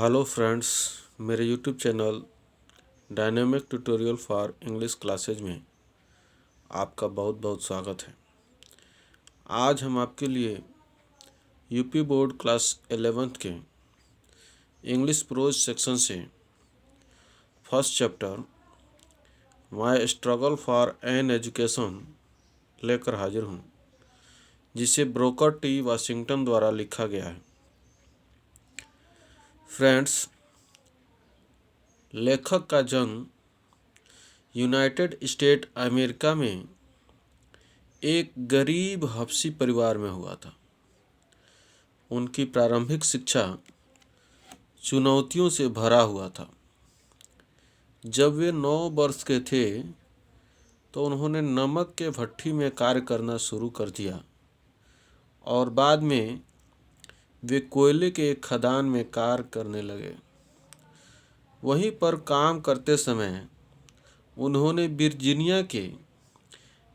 Hello friends, मेरे YouTube channel dynamic tutorial for English classes में आपका बहुत बहुत स्वागत है। आज हम आपके लिए यूपी बोर्ड क्लास 11th के इंग्लिश प्रोज सेक्शन से first chapter my struggle for an education लेकर हाजिर हूँ, जिसे ब्रोकर टी वाशिंगटन द्वारा लिखा गया है। फ्रेंड्स, लेखक का जन्म यूनाइटेड स्टेट अमेरिका में एक गरीब हबशी परिवार में हुआ था। उनकी प्रारंभिक शिक्षा चुनौतियों से भरा हुआ था। जब वे 9 वर्ष के थे तो उन्होंने नमक के भट्ठी में कार्य करना शुरू कर दिया और बाद में वे कोयले के एक खदान में कार्य करने लगे। वहीं पर काम करते समय उन्होंने वर्जीनिया के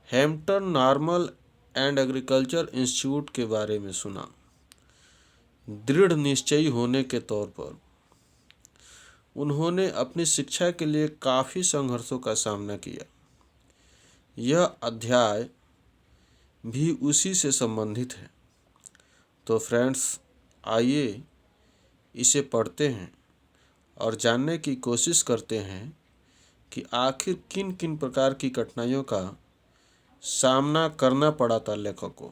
Hampton normal and agriculture institute के बारे में सुना। दृढ़ निश्चयी होने के तौर पर उन्होंने अपनी शिक्षा के लिए काफ़ी संघर्षों का सामना किया। यह अध्याय भी उसी से संबंधित है। तो फ्रेंड्स, आइए इसे पढ़ते हैं और जानने की कोशिश करते हैं कि आखिर किन किन प्रकार की कठिनाइयों का सामना करना पड़ा था लेखक को।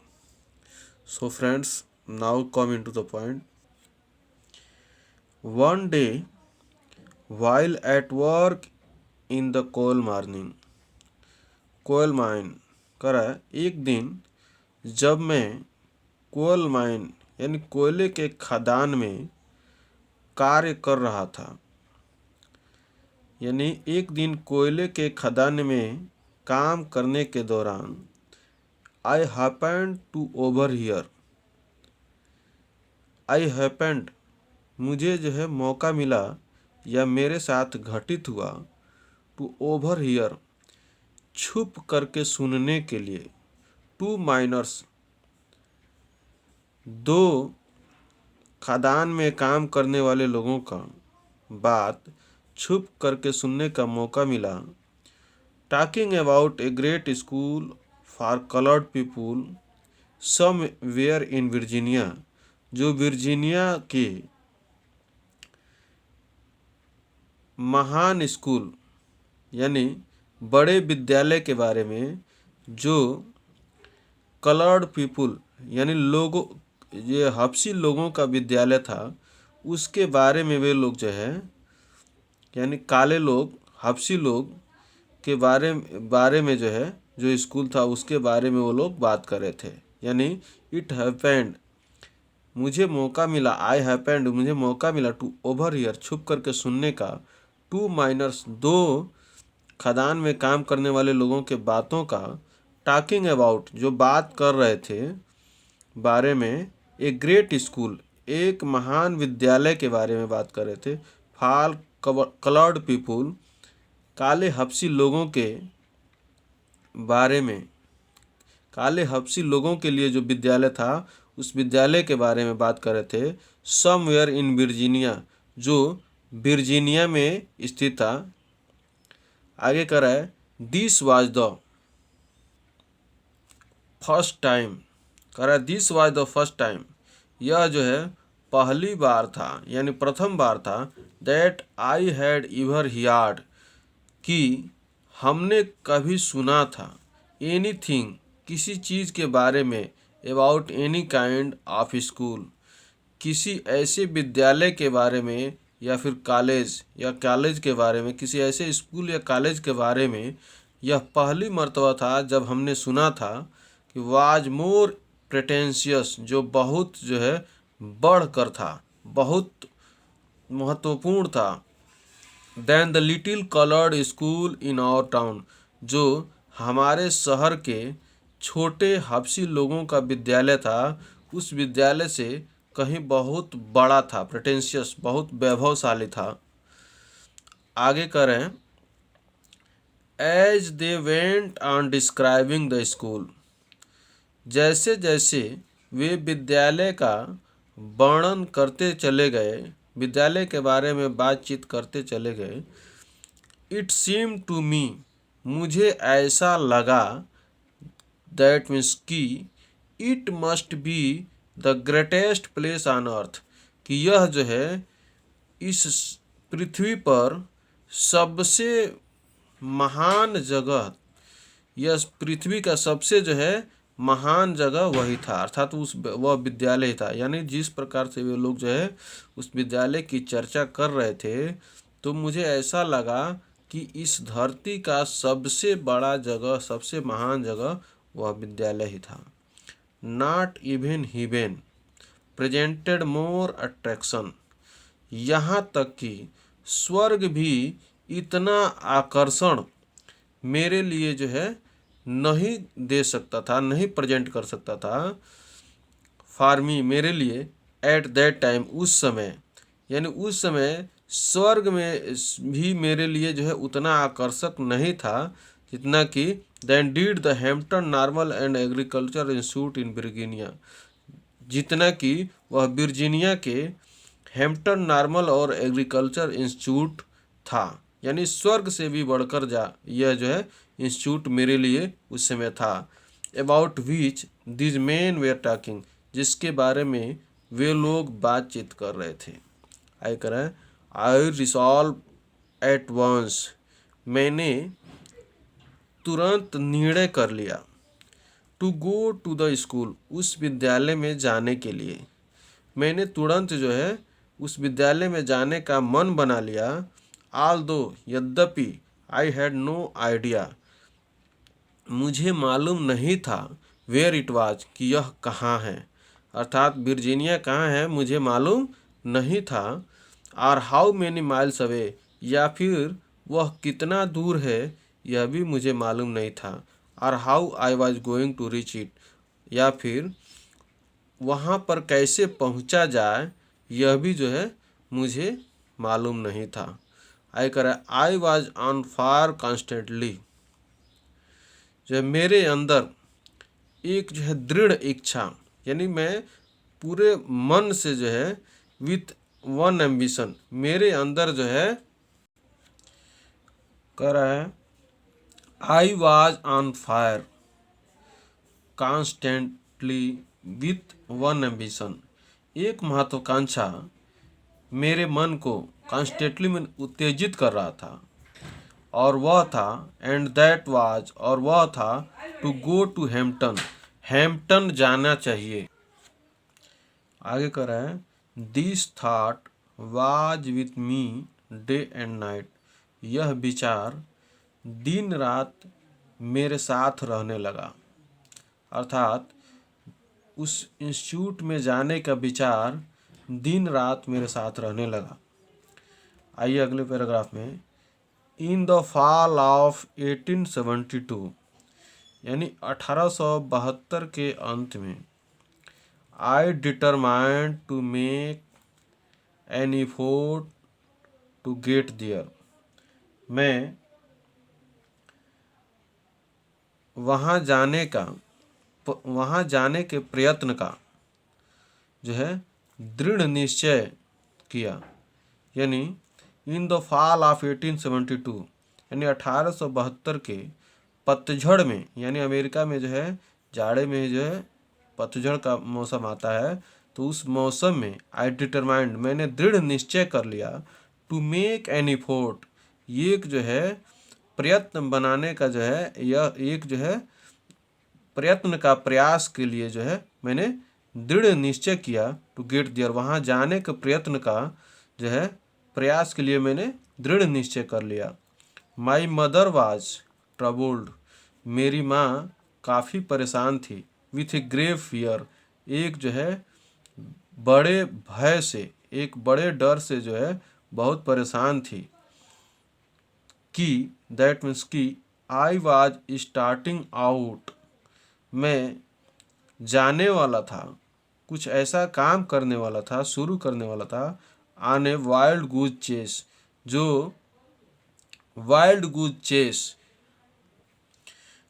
So friends, now come into the point. One day while at work in the coal mine करा एक दिन जब मैं कोल माइन यानी कोयले के खदान में कार्य कर रहा था, यानी एक दिन कोयले के खदान में काम करने के दौरान आई हैपेंड टू ओवरहियर। आई हैपेंड मुझे जो है मौका मिला या मेरे साथ घटित हुआ, टू ओवरहियर छुप करके सुनने के लिए, टू माइनर्स दो खदान में काम करने वाले लोगों का बात छुप करके सुनने का मौका मिला। Talking about a great school for coloured people somewhere in Virginia, जो वर्जीनिया के महान स्कूल यानी बड़े विद्यालय के बारे में, जो कलर्ड पीपुल यानी लोगों, ये हबशी लोगों का विद्यालय था, उसके बारे में वे लोग जो है यानी काले लोग, हबशी लोग के बारे में जो है, जो स्कूल था उसके बारे में वो लोग बात कर रहे थे। यानी इट हैपेंड मुझे मौका मिला, आई हैपेंड मुझे मौका मिला, टू ओवरहियर छुप करके सुनने का, टू माइनर्स दो खदान में काम करने वाले लोगों के बातों का, टॉकिंग अबाउट जो बात कर रहे थे बारे में, ए ग्रेट स्कूल एक महान विद्यालय के बारे में बात कर रहे थे, फॉर कलर्ड पीपुल काले हबशी लोगों के बारे में, काले हबशी लोगों के लिए जो विद्यालय था उस विद्यालय के बारे में बात कर रहे थे। समवेयर इन वर्जीनिया जो वर्जीनिया में स्थित था। आगे कर रहा है, this was the first time, कर रहा है this was the first time, यह जो है पहली बार था यानी प्रथम बार था, that I had ever heard कि हमने कभी सुना था, एनीथिंग किसी चीज़ के बारे में, about any kind of school किसी ऐसे विद्यालय के बारे में या फिर कॉलेज के बारे में, किसी ऐसे स्कूल या कॉलेज के बारे में यह पहली मर्तबा था जब हमने सुना था कि वाज मोर प्रेटेंशियस जो बहुत जो है बढ़कर था, बहुत महत्वपूर्ण था, then the little coloured school in our town जो हमारे शहर के छोटे हबशी लोगों का विद्यालय था, उस विद्यालय से कहीं बहुत बड़ा था, प्रेटेंशियस बहुत वैभवशाली था। आगे करें, as they went on describing the school, जैसे जैसे वे विद्यालय का वर्णन करते चले गए, विद्यालय के बारे में बातचीत करते चले गए। इट सीम टू मी, मुझे ऐसा लगा, दैट मीन्स कि it must be the greatest place on earth, कि यह जो है इस पृथ्वी पर सबसे महान जगह, यह पृथ्वी का सबसे जो है महान जगह वही था, अर्थात वह विद्यालय ही था। यानी जिस प्रकार से वे लोग जो है उस विद्यालय की चर्चा कर रहे थे, तो मुझे ऐसा लगा कि इस धरती का सबसे बड़ा जगह, सबसे महान जगह वह विद्यालय ही था। Not even heaven presented more attraction, यहाँ तक कि स्वर्ग भी इतना आकर्षण मेरे लिए जो है नहीं दे सकता था, नहीं प्रेजेंट कर सकता था। फॉर मी, मेरे लिए, एट दैट टाइम, उस समय, यानी उस समय स्वर्ग में भी मेरे लिए जो है उतना आकर्षक नहीं था जितना कि than did the Hampton normal and agriculture institute in Virginia, जितना कि वह वर्जीनिया के हैम्पटन नॉर्मल और एग्रीकल्चर इंस्टीट्यूट था। यानी स्वर्ग से भी बढ़कर यह जो है इंस्टीट्यूट मेरे लिए उस समय था। About which this man were talking, जिसके बारे में वे लोग बातचीत कर रहे थे। आई कर आई रिसॉल्व एट वंस, मैंने तुरंत निर्णय कर लिया। To go to the school, उस विद्यालय में जाने के लिए मैंने तुरंत जो है उस विद्यालय में जाने का मन बना लिया। ऑल्दो, यद्यपि, आई हैड नो आइडिया, मुझे मालूम नहीं था, वेयर इट वाज, कि यह कहाँ है, अर्थात वर्जीनिया कहाँ है मुझे मालूम नहीं था। और हाउ मेनी माइल्स अवे, या फिर वह कितना दूर है यह भी मुझे मालूम नहीं था। और how I was going to reach it, या फिर वहाँ पर कैसे पहुँचा जाए यह भी जो है मुझे मालूम नहीं था। I was on fire constantly, जो है मेरे अंदर एक जो है दृढ़ इच्छा, यानी मैं पूरे मन से जो है विथ वन एम्बिशन, मेरे अंदर जो है कर रहा है। I was on fire constantly with one ambition, एक महत्वाकांक्षा मेरे मन को कॉन्स्टेंटली में उत्तेजित कर रहा था, और वह था, एंड दैट वाज, और वह था, to go to Hampton, Hampton जाना चाहिए। आगे कर रहा है, this thought was with me day and night, यह विचार दिन रात मेरे साथ रहने लगा, अर्थात उस इंस्टीट्यूट में जाने का विचार दिन रात मेरे साथ रहने लगा। आइए अगले पैराग्राफ में, इन द फॉल ऑफ 1872, यानी 1872 के अंत में, I determined to make an effort to get there, मैं वहाँ जाने के प्रयत्न का जो है दृढ़ निश्चय किया। यानी इन द फॉल ऑफ 1872, यानी 1872 के पतझड़ में, यानी अमेरिका में जो है जाड़े में जो है पतझड़ का मौसम आता है, तो उस मौसम में आई डिटरमाइंड, मैंने दृढ़ निश्चय कर लिया, टू मेक एन एफर्ट, ये जो है प्रयत्न बनाने का जो है, यह एक जो है प्रयत्न का प्रयास के लिए जो है मैंने दृढ़ निश्चय किया, टू गेट देयर, वहाँ जाने के प्रयत्न का जो है प्रयास के लिए मैंने दृढ़ निश्चय कर लिया। माई मदर वाज ट्रबल्ड, मेरी माँ काफ़ी परेशान थी, विथ ए ग्रेव फियर, एक जो है बड़े भय से, एक बड़े डर से जो है बहुत परेशान थी। कि दैट मीन्स कि आई वाज स्टार्टिंग आउट, मैं जाने वाला था, कुछ ऐसा काम करने वाला था, शुरू करने वाला था, on a wild goose chase, जो wild goose chase,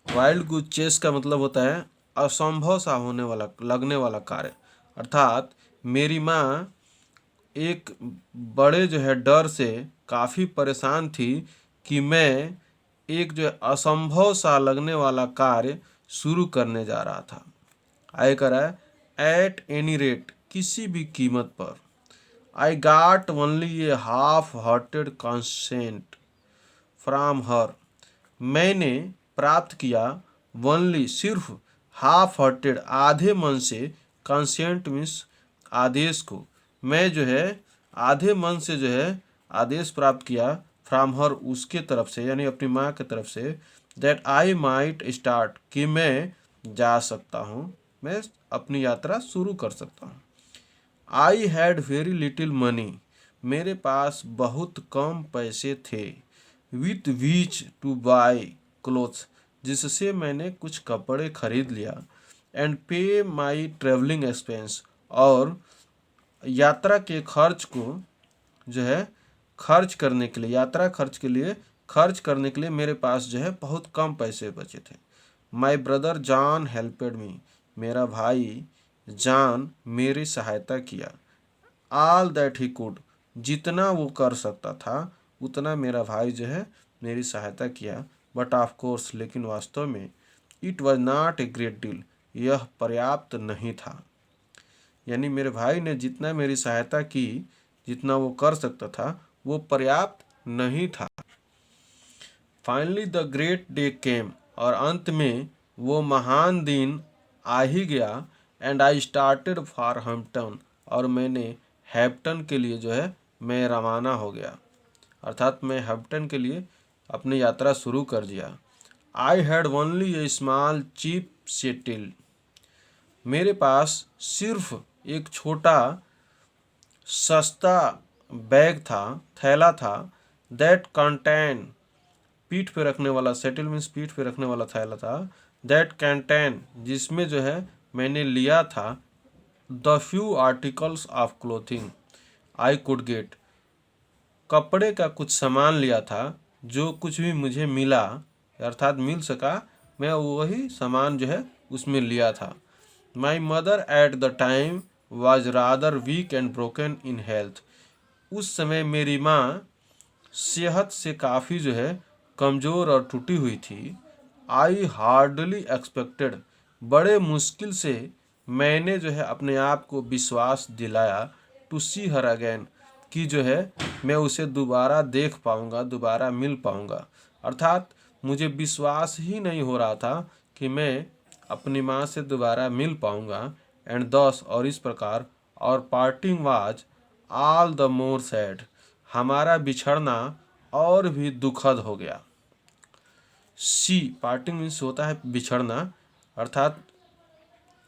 wild goose chase का मतलब होता है असंभव सा होने वाला, लगने वाला कार्य, अर्थात मेरी माँ एक बड़े जो है डर से काफ़ी परेशान थी कि मैं एक जो है असंभव सा लगने वाला कार्य शुरू करने जा रहा था। आय करा एट एनी रेट, किसी भी कीमत पर। I got only a half hearted consent from her, मैंने प्राप्त किया ओनली सिर्फ हाफ हार्टेड आधे मन से, कंसेंट मीन्स आदेश को, मैं जो है आधे मन से जो है आदेश प्राप्त किया फ्रॉम हर, उसके तरफ से यानी अपनी माँ की तरफ से, दैट आई माइट स्टार्ट, कि मैं जा सकता हूँ, मैं अपनी यात्रा शुरू कर सकता हूँ। I had very little money, मेरे पास बहुत कम पैसे थे, with which two by clothes, जिससे मैंने कुछ कपड़े खरीद लिया, एंड पे माई ट्रेवलिंग एक्सपेंस, और यात्रा के खर्च को जो है खर्च करने के लिए, यात्रा खर्च के लिए खर्च करने के लिए मेरे पास जो है बहुत कम पैसे बचे थे। माई ब्रदर जॉन हेल्पेड मी, मेरा भाई जॉन मेरी सहायता किया। ऑल दैट ही कुड, जितना वो कर सकता था उतना मेरा भाई जो है मेरी सहायता किया। बट ऑफ कोर्स, लेकिन वास्तव में, it was not a great deal, यह पर्याप्त नहीं था। यानी मेरे भाई ने जितना मेरी सहायता की, जितना वो कर सकता था, वो पर्याप्त नहीं था। फाइनली द ग्रेट डे केम, और अंत में वो महान दिन आ ही गया। And I started for Hampton, और मैंने हैम्पटन के लिए जो है मैं रवाना हो गया, अर्थात मैं हैम्पटन के लिए अपनी यात्रा शुरू कर दिया। I had only a small cheap satchel, मेरे पास सिर्फ एक छोटा सस्ता बैग था, थैला था, दैट कंटेन, पीठ पे रखने वाला, सेटल मीन्स पीठ पे रखने वाला थैला था, दैट कंटेन, जिसमें जो है मैंने लिया था the few articles of clothing I could get, कपड़े का कुछ सामान लिया था, जो कुछ भी मुझे मिला अर्थात मिल सका, मैं वही सामान जो है उसमें लिया था। My mother at the time was rather weak and broken in health, उस समय मेरी माँ सेहत से काफ़ी जो है कमज़ोर और टूटी हुई थी। आई हार्डली एक्सपेक्टेड, बड़े मुश्किल से मैंने जो है अपने आप को विश्वास दिलाया, टू सी हर अगेन, कि जो है मैं उसे दोबारा देख पाऊँगा, दोबारा मिल पाऊँगा। अर्थात मुझे विश्वास ही नहीं हो रहा था कि मैं अपनी माँ से दोबारा मिल पाऊँगा। एंड दस, और इस प्रकार, और parting was all the more sad, हमारा बिछड़ना और भी दुखद हो गया। सी, पार्टिंग मीन्स होता है बिछड़ना, अर्थात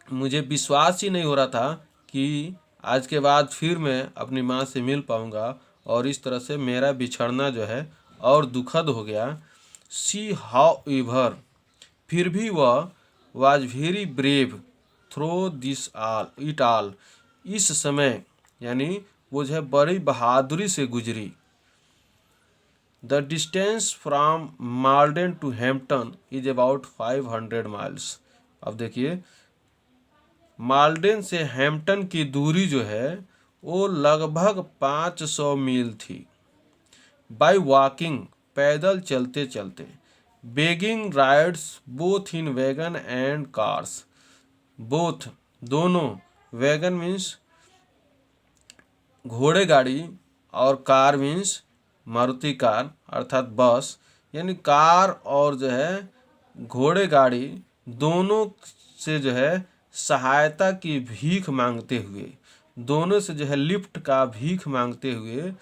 मुझे विश्वास ही नहीं हो रहा था कि आज के बाद फिर मैं अपनी माँ से मिल पाऊँगा, और इस तरह से मेरा बिछड़ना जो है और दुखद हो गया। सी हाउ एवर, फिर भी वह was very brave through this all it all, इस समय यानी वो जो है बड़ी बहादुरी से गुजरी। The distance from Malden to Hampton is about 500 miles. अब देखिए, माल्डेन से हैम्पटन की दूरी जो है वो लगभग 500 मील थी। बाय वॉकिंग, पैदल चलते चलते। Begging rides both in wagon and cars, both दोनों, वैगन मीन्स घोड़े गाड़ी, और कार मीन्स मारुति कार अर्थात बस, यानी कार और जो है घोड़े गाड़ी दोनों से जो है सहायता की भीख मांगते हुए, दोनों से जो है लिफ्ट का भीख मांगते हुए,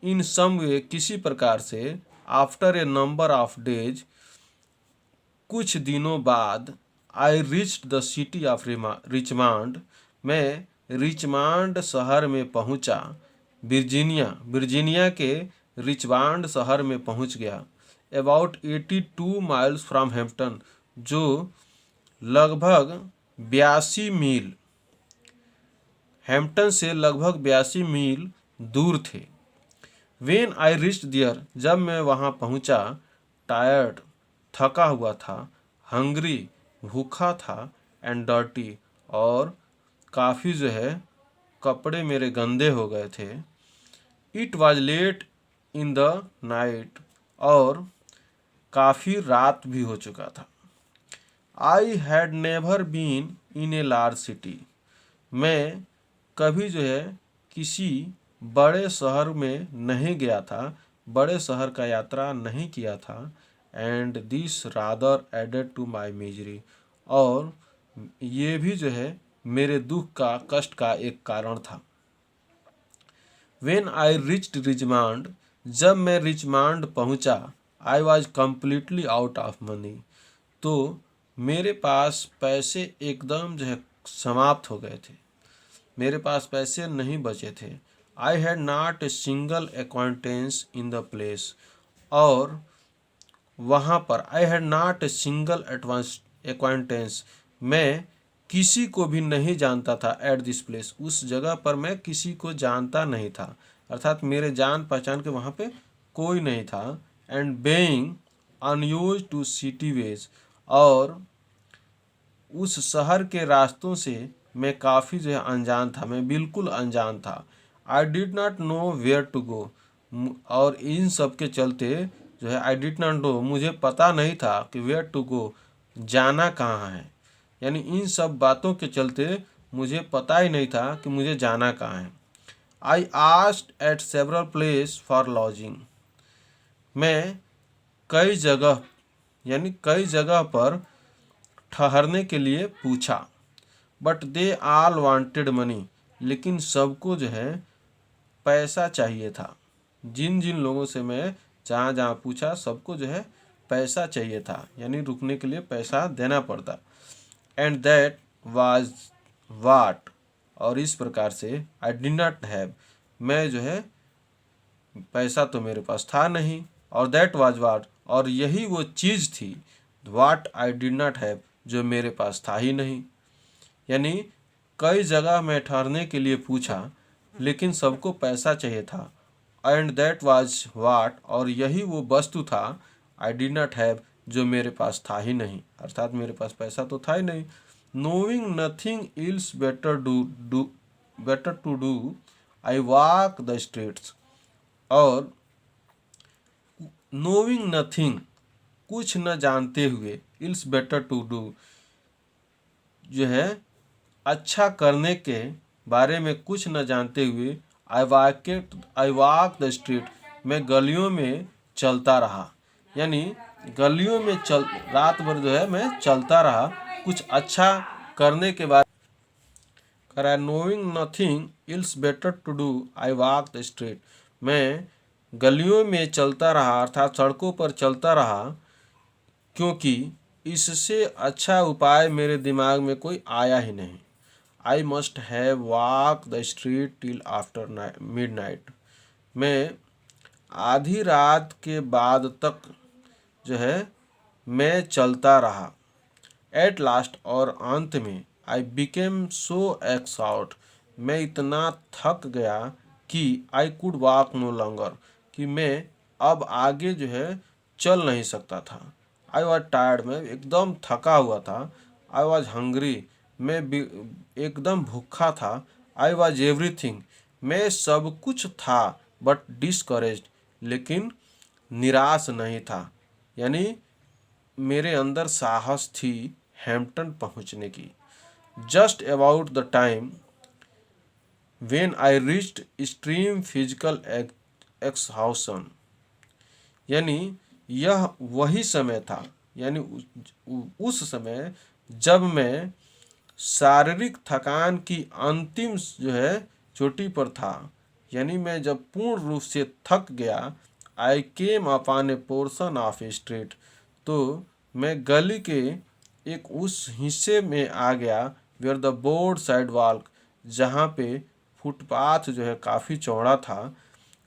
इन सम वे, किसी प्रकार से, after a number of days, कुछ दिनों बाद, I reached the city of Richmond, मैं रिचमंड शहर में पहुंचा, वर्जीनिया के रिचमंड शहर में पहुंच गया। अबाउट 82 माइल्स फ्रॉम हैम्पटन, जो लगभग 82 मील, हैम्पटन से लगभग 82 मील दूर थे। वेन आई रिच्ड दियर, जब मैं वहाँ पहुँचा, टायर्ड, थका हुआ था, हंग्री, भूखा था, एंड डर्टी, और काफ़ी जो है कपड़े मेरे गंदे हो गए थे। It was late in the night, और काफ़ी रात भी हो चुका था। I had never been in a large city, मैं कभी जो है किसी बड़े शहर में नहीं गया था, बड़े शहर का यात्रा नहीं किया था। And this rather added to my misery, और ये भी जो है मेरे दुख का, कष्ट का एक कारण था। वेन आई रिच्ड रिचमांड, जब मैं रिचमांड पहुंचा, I was completely out of money, तो मेरे पास पैसे एकदम जो है समाप्त हो गए थे, मेरे पास पैसे नहीं बचे थे। I had not a single acquaintance in the place, और वहाँ पर I had not a single acquaintance, मैं किसी को भी नहीं जानता था। एट दिस प्लेस, उस जगह पर मैं किसी को जानता नहीं था, अर्थात मेरे जान पहचान के वहाँ पे कोई नहीं था। And being unused to city ways, और उस शहर के रास्तों से मैं काफ़ी जो है अनजान था, मैं बिल्कुल अनजान था। I did not know where to go, और इन सब के चलते जो है आई डिड नॉट नो, मुझे पता नहीं था कि वेयर टू गो, जाना कहाँ है। यानी इन सब बातों के चलते मुझे पता ही नहीं था कि मुझे जाना कहाँ है। I asked eight several place for lodging, मैं कई जगह यानी कई जगह पर ठहरने के लिए पूछा। But they all wanted money, लेकिन सबको जो है पैसा चाहिए था। जिन जिन लोगों से मैं जहाँ जहाँ पूछा, सबको जो है पैसा चाहिए था, यानी रुकने के लिए पैसा देना पड़ता। एंड दैट वाज वाट, और इस प्रकार से आई डिड नॉट हैव, मैं जो है पैसा तो मेरे पास था नहीं, और दैट वाज वाट, और यही वो चीज़ थी, वाट आई डिड नॉट हैव, जो मेरे पास था ही नहीं। यानी कई जगह मैं ठहरने के लिए पूछा, लेकिन सबको पैसा चाहिए था। एंड दैट वाज वाट, और यही वो वस्तु था, आई डिड नॉट हैव, जो मेरे पास था ही नहीं, अर्थात मेरे पास पैसा तो था ही नहीं। Knowing nothing else better to do, I walk the streets, और नोइंग नथिंग, कुछ न जानते हुए, इल्स बेटर टू डू, जो है अच्छा करने के बारे में कुछ न जानते हुए, आई वॉक द स्ट्रीट, मैं गलियों में चलता रहा। यानी गलियों में रात भर जो है मैं चलता रहा, कुछ अच्छा करने के बाद करा। Knowing nothing else better to do, I walk the street, मैं गलियों में चलता रहा, अर्थात सड़कों पर चलता रहा, क्योंकि इससे अच्छा उपाय मेरे दिमाग में कोई आया ही नहीं। I must have walk the street till after midnight, मैं आधी रात के बाद तक जो है मैं चलता रहा। एट लास्ट, और अंत में, आई बिकेम सो एक्सॉट, मैं इतना थक गया कि I could walk no longer, कि मैं अब आगे जो है चल नहीं सकता था। आई वॉज टायर्ड, मैं एकदम थका हुआ था। आई वॉज हंग्री, मैं एकदम भूखा था। आई वॉज एवरीथिंग, मैं सब कुछ था, बट डिस्करेज्ड, लेकिन निराश नहीं था। यानी मेरे अंदर साहस थी हैम्पटन पहुंचने की। Just about the time when I reached extreme physical exhaustion, यानी यह वही समय था, यानी उस समय जब मैं शारीरिक थकान की अंतिम जो है चोटी पर था, यानी मैं जब पूर्ण रूप से थक गया। I came upon a portion of a street, तो मैं गली के एक उस हिस्से में आ गया, where the board sidewalk, जहाँ पे फुटपाथ जो है काफ़ी चौड़ा था।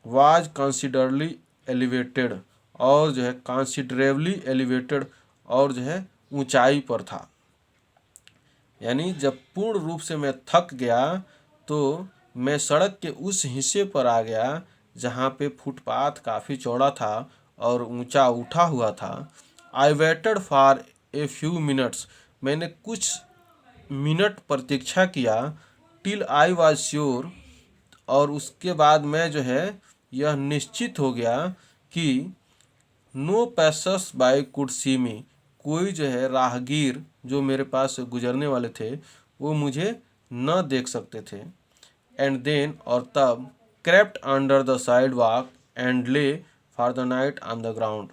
वाज कंसिडरली एलिवेटेड, और जो है कंसिडरेबली एलिवेटेड, और जो है ऊंचाई पर था। यानी जब पूर्ण रूप से मैं थक गया, तो मैं सड़क के उस हिस्से पर आ गया जहाँ पे फुटपाथ काफ़ी चौड़ा था और ऊंचा उठा हुआ था। I waited for a few minutes, मैंने कुछ मिनट प्रतीक्षा किया। टिल आई वॉज श्योर, और उसके बाद मैं जो है यह निश्चित हो गया कि नो पैसर्स बाय कुड सी मी, कोई जो है राहगीर जो मेरे पास से गुजरने वाले थे वो मुझे न देख सकते थे। एंड देन, और तब, crept under the sidewalk and lay for the night on the ground,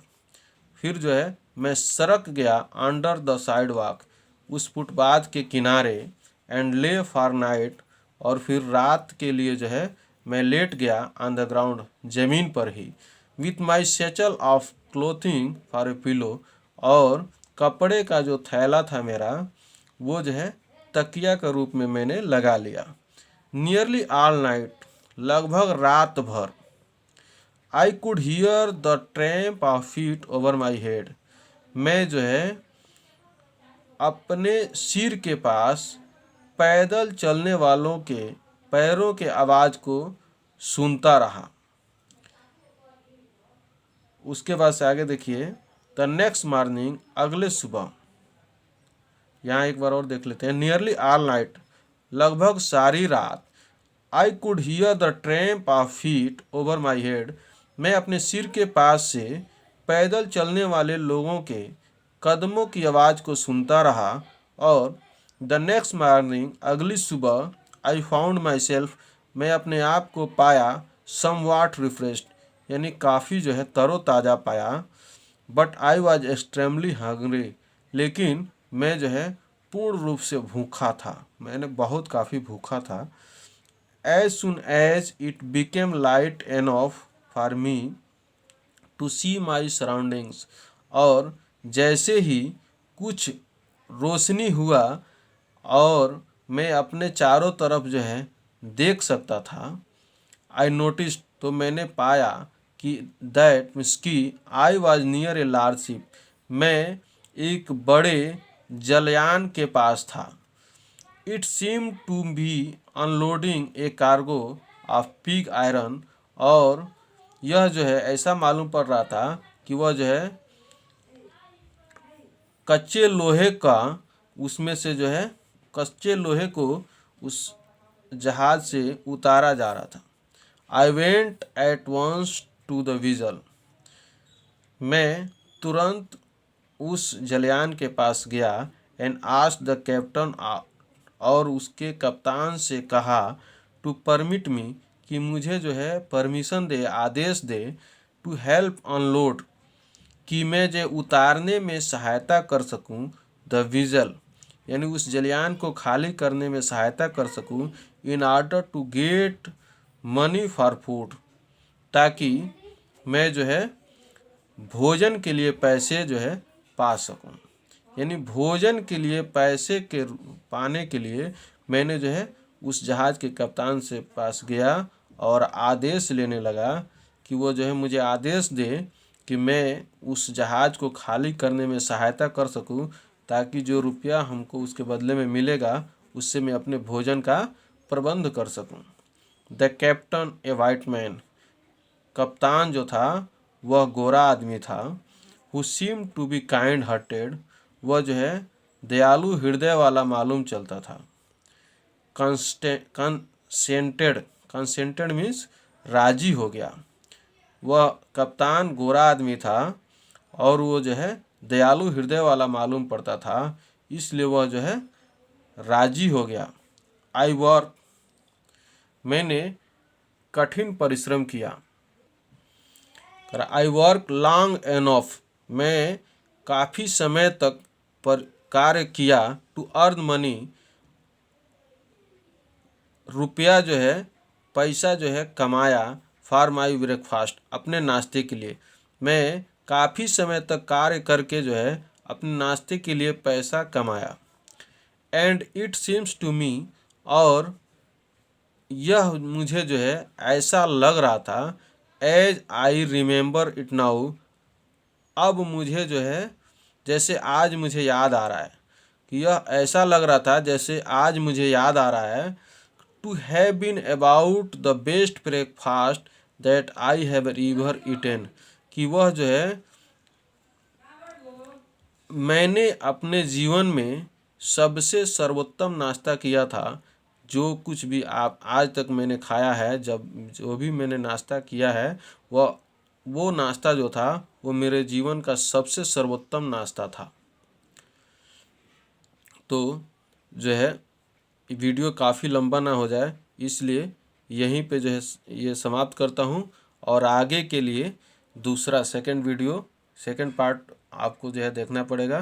फिर जो है मैं सरक गया अंडर द साइड वॉक, उस फुटपाथ के किनारे, एंड ले फॉर नाइट, और फिर रात के लिए जो है मैं लेट गया ऑन द ग्राउंड, जमीन पर ही, with my satchel of clothing for a pillow, और कपड़े का जो थैला था मेरा वो जो है तकिया के रूप में मैंने लगा लिया। नियरली ऑल नाइट, लगभग रात भर, I could hear the tramp of feet over my head, मैं जो है अपने सिर के पास पैदल चलने वालों के पैरों के आवाज़ को सुनता रहा। उसके बाद से आगे देखिए, द नेक्स्ट मॉर्निंग, अगले सुबह, यहाँ एक बार और देख लेते हैं। नियरली ऑल नाइट, लगभग सारी रात, I could hear the tramp of feet over my head, मैं अपने सिर के पास से पैदल चलने वाले लोगों के कदमों की आवाज़ को सुनता रहा। और द नेक्स्ट मॉर्निंग, अगली सुबह, आई फाउंड माई सेल्फ, मैं अपने आप को पाया समवाट रिफ्रेश्ड, यानी काफ़ी जो है तरोताज़ा पाया। But I was extremely hungry, लेकिन मैं जो है पूर्ण रूप से भूखा था, मैंने बहुत काफ़ी भूखा था। As soon as it became light enough for me to see my surroundings, और जैसे ही कुछ रोशनी हुआ और मैं अपने चारों तरफ जो है देख सकता था, आई नोटिस, तो मैंने पाया कि दैट मीन्स कि I was near a large ship, मैं एक बड़े जलयान के पास था। It seem to be unloading a cargo of pig iron, और यह जो है ऐसा मालूम पड़ रहा था कि वह जो है कच्चे लोहे का, उसमें से जो है कच्चे लोहे को उस जहाज से उतारा जा रहा था। I went at once to the vessel, मैं तुरंत उस जलयान के पास गया, एंड आस्क्ड द कैप्टन, और उसके कप्तान से कहा, टू परमिट मी, कि मुझे जो है परमिशन दे, आदेश दे, टू हेल्प अनलोड, कि मैं जो उतारने में सहायता कर सकूं, द विजल, यानी उस जलयान को खाली करने में सहायता कर सकूं, in order to get money for food, ताकि मैं जो है भोजन के लिए पैसे जो है पा सकूं। यानी भोजन के लिए पैसे के पाने के लिए मैंने जो है उस जहाज़ के कप्तान से पास गया और आदेश लेने लगा कि वो जो है मुझे आदेश दे कि मैं उस जहाज़ को खाली करने में सहायता कर सकूं, ताकि जो रुपया हमको उसके बदले में मिलेगा उससे मैं अपने भोजन का प्रबंध कर सकूं। The captain, a white man, कप्तान जो था वह गोरा आदमी था। Who seem to be kind hearted, वह जो है दयालु हृदय वाला मालूम चलता था। कंसेंटेड, कंसेंटेड मीन्स राजी हो गया। वह कप्तान गोरा आदमी था और वो जो है दयालु हृदय वाला मालूम पड़ता था, इसलिए वह जो है राजी हो गया। आई वर्क, मैंने कठिन परिश्रम किया। आई वर्क लॉन्ग एनफ, मैं काफ़ी समय तक पर कार्य किया। टू अर्न मनी, रुपया जो है पैसा जो है कमाया। फॉर माई ब्रेकफास्ट, अपने नाश्ते के लिए मैं काफ़ी समय तक कार्य करके जो है अपने नाश्ते के लिए पैसा कमाया। And it seems to me, और यह मुझे जो है ऐसा लग रहा था, as I remember it now, अब मुझे जो है जैसे आज मुझे याद आ रहा है, कि यह ऐसा लग रहा था जैसे आज मुझे याद आ रहा है, to have been about the best breakfast that I have ever eaten, कि वह जो है मैंने अपने जीवन में सबसे सर्वोत्तम नाश्ता किया था जो कुछ भी आप आज तक मैंने खाया है, जब जो भी मैंने नाश्ता किया है, वो नाश्ता जो था वो मेरे जीवन का सबसे सर्वोत्तम नाश्ता था। तो जो है वीडियो काफ़ी लंबा ना हो जाए, इसलिए यहीं पे जो है ये समाप्त करता हूँ। और आगे के लिए दूसरा सेकंड पार्ट आपको जो है देखना पड़ेगा।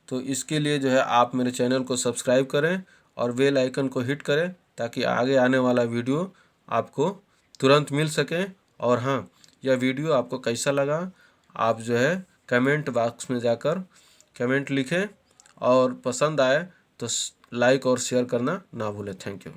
तो इसके लिए जो है आप मेरे चैनल को सब्सक्राइब करें और बेल आइकन को हिट करें, ताकि आगे आने वाला वीडियो आपको तुरंत मिल सके। और हाँ, यह वीडियो आपको कैसा लगा, आप जो है कमेंट बॉक्स में जाकर कमेंट लिखें, और पसंद आए तो लाइक और शेयर करना ना भूलें। Thank you.